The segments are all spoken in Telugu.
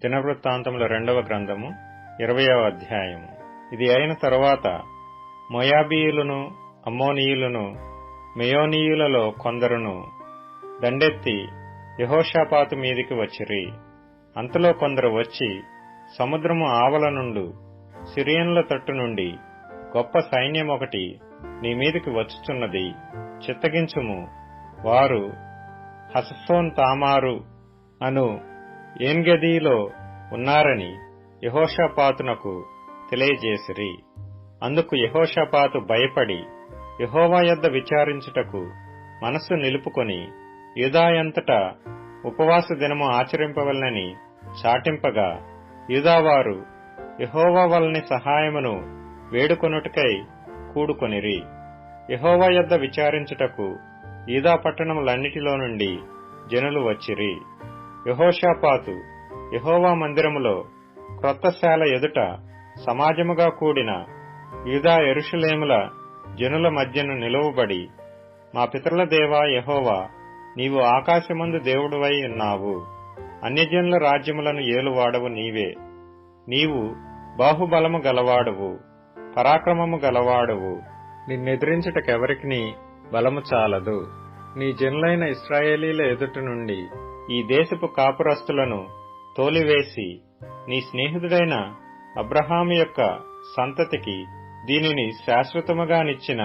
దినవృత్తాంతముల 2వ గ్రంథము 20వ అధ్యాయము. ఇది అయిన తరువాత మోయాబీయులను, అమ్మోనీయులను, మెయోనీయులలో కొందరును దండెత్తి యెహోషాపాతు మీదికి వచ్చిరి. అంతలో కొందరు వచ్చి, సముద్రము ఆవల నుండు సిరియన్ల తట్టు నుండి గొప్ప సైన్యమొకటి నీ మీదికి వచ్చుచున్నది, చిత్తగించుము. వారు హససోన్ తామారు అను ఏన్గెదీలో ఉన్నారని యెహోషాపాతునకు తెలియజేసిరి. అందుకు యెహోషాపాతు భయపడి యెహోవా యొద్ద విచారించుటకు మనస్సు నిలుపుకొని యూదాయంతటా ఉపవాస దినము ఆచరింపవలనని చాటింపగా, యూదావారు యెహోవా వలన సహాయమును వేడుకొనుటకై కూడుకొనిరి. యెహోవా యొద్ద విచారించుటకు యూదా పట్టణములన్నిటిలో నుండి జనులు వచ్చిరి. యెహోషాపాతు యెహోవా మందిరములో క్రొత్తశాల ఎదుట సమాజముగా కూడిన యూదా యెరూషలేముల జనుల మధ్యను నిలువబడి, మా పితరుల దేవా యెహోవా, నీవు ఆకాశమందు దేవుడువై ఉన్నావు. అన్యజనుల రాజ్యములను ఏలువాడవు నీవే. నీవు బాహుబలము గలవాడవు, పరాక్రమము గలవాడవు. నిన్నెదిరించుటకెవరికిని బలము చాలదు. నీ జనులైన ఇశ్రాయేలీల ఎదుట నుండి ఈ దేశపు కాపురస్తులను తోలివేసి నీ స్నేహితుడైన అబ్రహాము యొక్క సంతతికి దీనిని శాశ్వతముగానిచ్చిన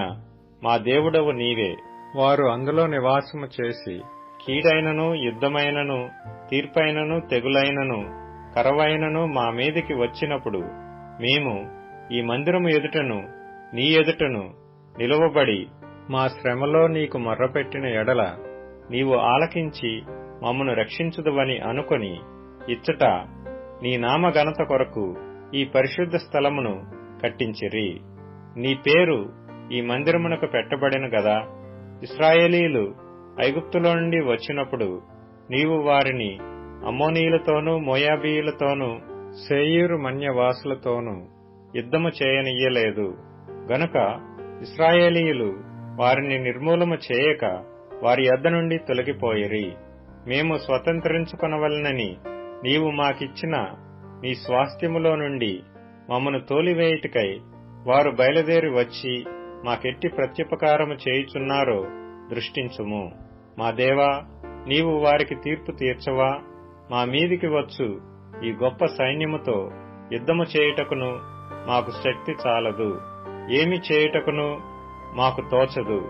మా దేవుడవు నీవే. వారు అందులో నివాసము చేసి కీడైనను, యుద్ధమైనను, తీర్పైనను, తెగులైనను, కరవైనను మా మీదికి వచ్చినప్పుడు మేము ఈ మందిరము ఎదుటను నీ ఎదుటను నిలువబడి మా శ్రమలో నీకు మొర్రపెట్టిన ఎడల నీవు ఆలకించి మమ్మను రక్షించుదువని అనుకొని ఇచ్చట నీ నామ ఘనత కొరకు ఈ పరిశుద్ధ స్థలమును కట్టించిరి. నీ పేరు ఈ మందిరమునకు పెట్టబడిన గదా. ఇశ్రాయేలీలు ఐగుప్తులో నుండి వచ్చినప్పుడు నీవు వారిని అమ్మోనీయులతోనూ, మోయాబీయులతోనూ, శేయీరు మన్యవాసులతోనూ యుద్ధము చేయనియ్యలేదు. గనుక ఇశ్రాయేలీయులు వారిని నిర్మూలము చేయక వారి యొద్ద నుండి తొలగిపోయిరి. మేము స్వతంత్రించుకొనవలనని నీవు మాకిచ్చిన నీ స్వాస్థ్యములో నుండి మమ్మను తోలివేయుటకై వారు బయలుదేరి వచ్చి మాకెట్టి ప్రత్యుపకారము చేయుచున్నారో దృష్టించుము. మా దేవా, నీవు వారికి తీర్పు తీర్చవా? మా మీదికి వచ్చు ఈ గొప్ప సైన్యముతో యుద్ధము చేయుటకును మాకు శక్తి చాలదు. ఏమి చేయుటకును మాకు తోచదు.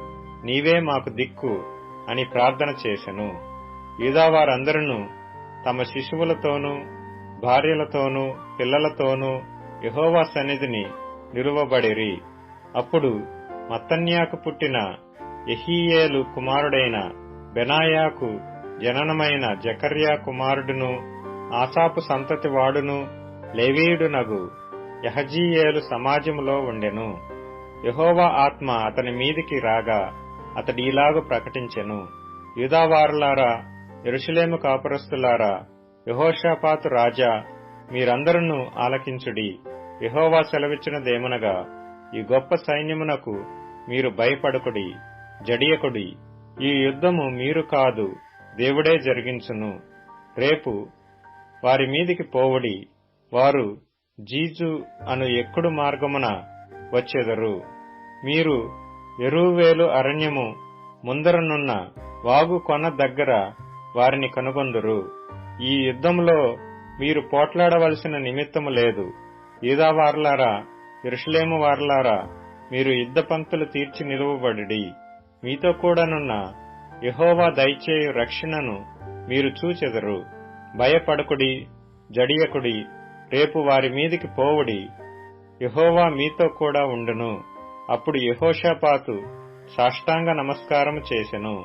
నీవే మాకు దిక్కు అని ప్రార్థన చేసెను. యూదావారందరూ తమ శిశువులతోనూ, భార్యలతోనూ, పిల్లలతోనూ యెహోవా సన్నిధిని నిలువబడిరి. అప్పుడు మత్తన్యాకు పుట్టిన యెహీయేలు కుమారుడైన బెనాయాకు జననమైన జకర్యా కుమారుడును, ఆసాపు సంతతి వాడును, లేవీయుడునగు యహజీయేలు సమాజములో ఉండెను. యెహోవా ఆత్మ అతని మీదికి రాగా అతడు ఇలాగు ప్రకటించెను: యూదావారులారా, యెరూషలేము కాపురస్తులారా, యెహోషాపాతు రాజా, మీరందరూ ఆలకించుడి. యెహోవా సెలవిచ్చినదేమనగా, ఈ గొప్ప సైన్యమునకు మీరు భయపడకుడి, జడియకుడి. ఈ యుద్ధము మీరు కాదు, దేవుడే జరిగించును. రేపు వారి మీదికి పోవుడి. వారు జీజు అను ఎక్కుడు మార్గమున వచ్చెదరు. మీరు యెరూవేలు అరణ్యము ముందరనున్న వాగు కొన దగ్గర వారిని కనుగొందురు. ఈ యుద్ధములో మీరు పోట్లాడవలసిన నిమిత్తము లేదు. యూదావారులారా, యెరూషలేము వారులారా, మీరు యుద్ధ పంక్తులు తీర్చి నిలువబడి మీతో కూడానున్న యెహోవా దయచేయు రక్షణను మీరు చూచెదరు. భయపడకుడి, జడియకుడి. రేపు వారి మీదికి పోవుడి. యెహోవా మీతో కూడా ఉండును. అప్పుడు యెహోషాపాతు సాష్టాంగ నమస్కారము చేసెను.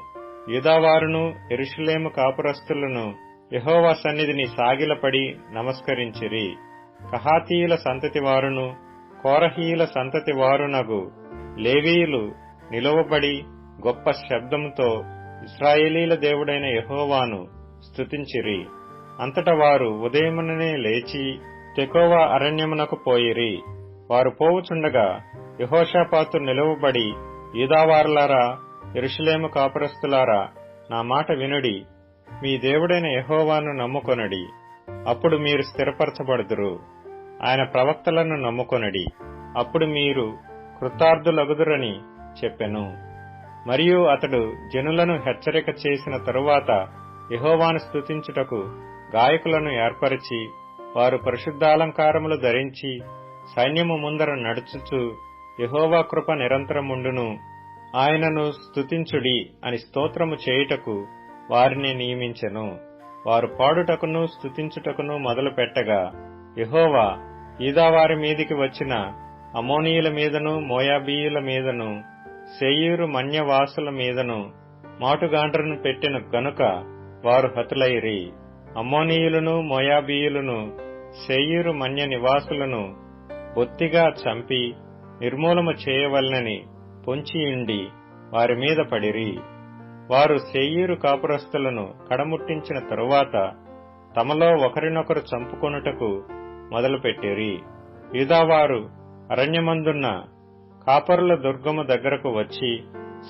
యూదావారును, యెరూషలేము కాపురస్తులను యెహోవా సన్నిధిని సాగిలపడి నమస్కరించిరి. కహాతీయుల సంతతి వారును, కోరహీయుల సంతతి వారునగు లేవీయులు నిలువబడి గొప్ప శబ్దముతో ఇశ్రాయేలీల దేవుడైన యెహోవాను స్తుతించిరి. అంతట వారు ఉదయముననే లేచి తెకోవా అరణ్యమునకు పోయిరి. వారు పోవుచుండగా యెహోషాపాతు నిలువబడి, యూదావారులారా, యెరూషలేము కాపురస్తులారా, నా మాట వినుడి. మీ దేవుడైన యెహోవాను నమ్ముకొనుడి. అప్పుడు మీరు స్థిరపరచబడుదురు. ఆయన ప్రవక్తలను నమ్ముకొనడి, అప్పుడు మీరు కృతార్థులగుదురని చెప్పెను. మరియు అతడు జనులను హెచ్చరిక చేసిన తరువాత యెహోవాను స్తుతించుటకు గాయకులను ఏర్పరిచి, వారు పరిశుద్ధాలంకారములు ధరించి సైన్యము ముందర నడుచుచు యెహోవా కృప నిరంతరముండును, ఆయనను స్తుతించుడి అని స్తోత్రము చేయుటకు వారిని నియమించెను. వారు పాడుటకును స్తుతించుటకును మొదలు పెట్టగా, యెహోవా యూదావారి మీదికి వచ్చిన అమ్మోనీయుల మీదను, మోయాబీయుల మీదను, శేయీరు మన్యవాసుల మీదను మాటుగాండ్రను పెట్టెను గనుక వారు హతులైరి. అమ్మోనీయులను, మోయాబీయులను, శేయీరు మన్య నివాసులను బొత్తిగా చంపి నిర్మూలము చేయవలనని పొంచియుండి వారి మీద పడిరి. వారు శేయీరు కాపురస్తులను కడముట్టించిన తరువాత తమలో ఒకరినొకరు చంపుకొనుటకు మొదలుపెట్టిరి. యూదావారు అరణ్యమందున్న కాపరుల దుర్గము దగ్గరకు వచ్చి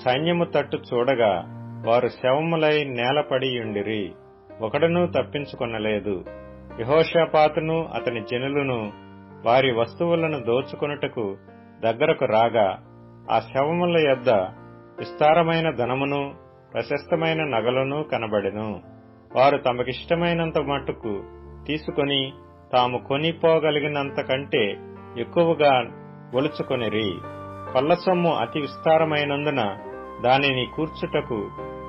సైన్యము తట్టు చూడగా వారు శవములై నేలపడియుండిరి, ఒకడునూ తప్పించుకొనలేదు. యెహోషాపాతును అతని జనులను వారి వస్తువులను దోచుకొనుటకు దగ్గరకు రాగా ఆ శవముల యొద్ద విస్తారమైన ధనమును ప్రశస్తమైన నగలును కనబడెను. వారు తమకిష్టమైనంత మట్టుకు తీసుకొని తాము కొనిపోగలిగినంత కంటే ఎక్కువగా ఒలుచుకొనిరి. కొల్లసొమ్ము అతి విస్తారమైనందున దానిని కూర్చుటకు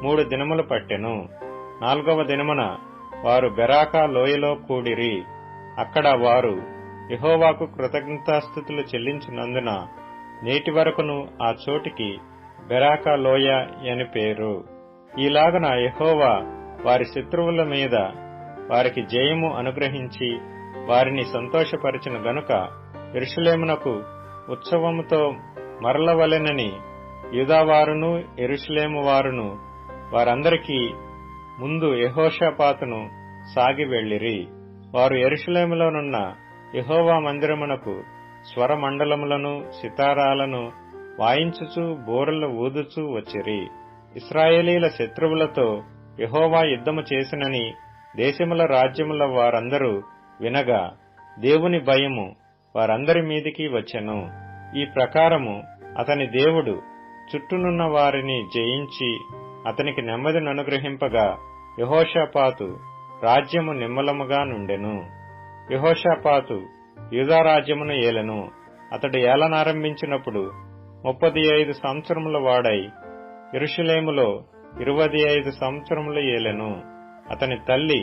3 దినములు పట్టెను. 4వ దినమున వారు బెరాకా లోయలో కూడిరి. అక్కడ వారు యెహోవాకు కృతజ్ఞతాస్తుతులు చెల్లించినందున నేటి వరకును ఆ చోటికి బెరాకా లోయ అని పేరు. ఈలాగున యెహోవా వారి శత్రువుల మీద వారికి జయము అనుగ్రహించి వారిని సంతోషపరిచిన గనుక యెరూషలేమునకు ఉత్సవముతో మరలవలెనని యూదావారును యెరూషలేము వారును వారందరికీ ముందు యెహోషాపాతును సాగి వెళ్లిరి. వారు యెరూషలేములోనున్న యెహోవా మందిరమునకు స్వరమండలములను సితారాలను వాయించుచు బూరలు ఊదుచూ వచ్చిరి. ఇశ్రాయేలీల శత్రువులతో యెహోవా యుద్ధము చేసినని దేశముల రాజ్యముల వారందరూ వినగా దేవుని భయము వారందరి మీదికి వచ్చెను. ఈ ప్రకారము అతని దేవుడు చుట్టూనున్న వారిని జయించి అతనికి నెమ్మదిననుగ్రహింపగా యెహోషాపాతు రాజ్యము నిమ్మలముగా నుండెను. యెహోషాపాతు యూదా రాజ్యమును ఏలెను. అతడు ఏలనారంభించినప్పుడు 35 సంవత్సరముల వాడై యెరూషలేములో 25 సంవత్సరములు ఏలెను. అతని తల్లి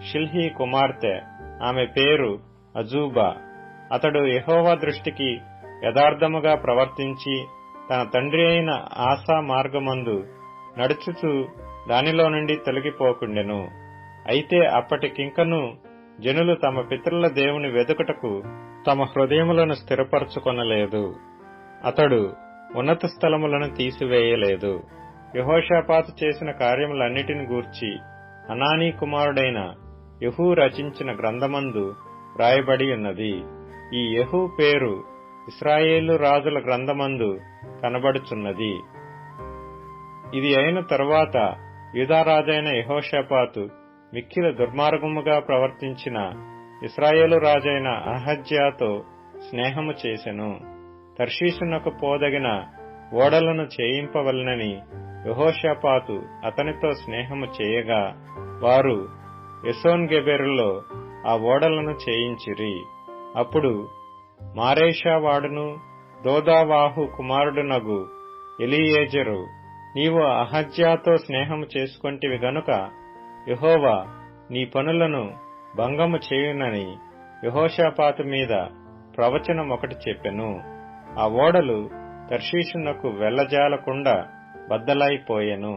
షిల్హీ కుమార్తె, ఆమె పేరు అజూబా. అతడు యెహోవా దృష్టికి యథార్థముగా ప్రవర్తించి తన తండ్రి అయిన ఆసా మార్గమందు నడుచుచూ దానిలో నుండి తొలగిపోకుండెను. అయితే అప్పటికింకను జనులు తమ పితరుల దేవుని వెదుకుటకు తమ హృదయములను స్థిరపరచుకొనలేదు. అతడు ఉన్నత స్థలములను తీసివేయలేదు. యెహోషాపాతు చేసిన కార్యములన్నిటిని గూర్చి హనానీ కుమారుడైన యెహూ రచించిన గ్రంథమందు రాయబడి ఉన్నది. ఈ యెహూ పేరు ఇశ్రాయేలు రాజుల గ్రంథమందు కనబడుచున్నది. ఇది అయిన తరువాత యూదారాజైన యెహోషాపాతు మిక్కిలి దుర్మార్గముగా ప్రవర్తించిన ఇశ్రాయేలు రాజైన అహజ్యాతో స్నేహము చేసెను. తర్షీషునకు పోదగిన ఓడలను చేయింపవలనని యెహోషాపాతు అతనితో స్నేహము చేయగా వారు ఎసోన్గెబెరులో ఆ ఓడలను చేయించిరి. అప్పుడు మారేషా వాడును దోదావాహు కుమారుడునగు ఎలీయేజరు, నీవు అహజ్యాతో స్నేహము చేసుకొంటివి గనుక యెహోవా నీ పనులను భంగము చేయునని యెహోషాపాతు మీద ప్రవచనమొకటి చెప్పెను. ఆ ఓడలు తర్షీషునకు వెళ్లజాలకుండా బద్దలైపోయెను.